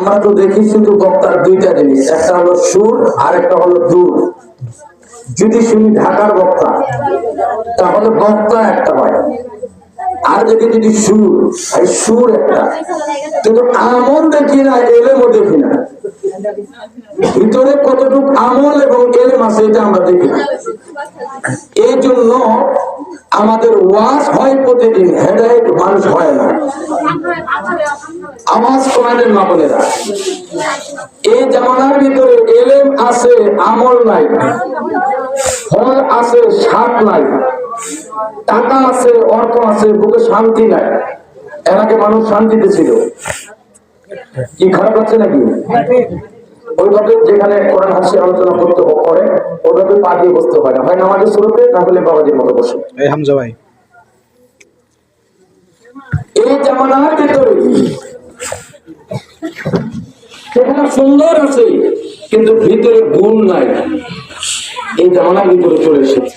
আমরা তো দেখি শুধু বক্তার দুইটা জিনিস, একটা হলো সুর আর একটা হলো দূর। যদি শুনি ঢাকার বক্তা তাহলে বক্তা একটা হয়, আর যদি সুর একটা, কিন্তু আমল দেখি না, এলেমও দেখি না। ভিতরে কতটুকু আমল এবং এলেম আছে এটা আমরা দেখি না। এই জন্য আমাদের ওয়াজ হয় প্রতিদিন, হেদায়েত মানুষ হয় না। আওয়াজ কোরআনের মামলেরা, এই জামানার ভিতরে এলেম আছে, আমল নাই, ফল আছে, স্বাদ নাই, টাকা আছে, অর্থ আছে, বুকে শান্তি নাই। এর আগে মানুষ শান্তিতে ছিল, কি খারাপ আছে নাকি? ওইভাবে যেখানে কোরআন হাসি আলোচনা করতে করে ওইভাবে পা দিয়ে বসতে হয় না, হয় নামাজের শুরুতে, না হলে বাবাজির মতো বসে। এই হামজা ভাই, এই জামানার ভিতরে সেখানে সুন্দর আছে কিন্তু ভিতরে গুণ নাই, এই জামানার ভিতরে চলে এসেছে।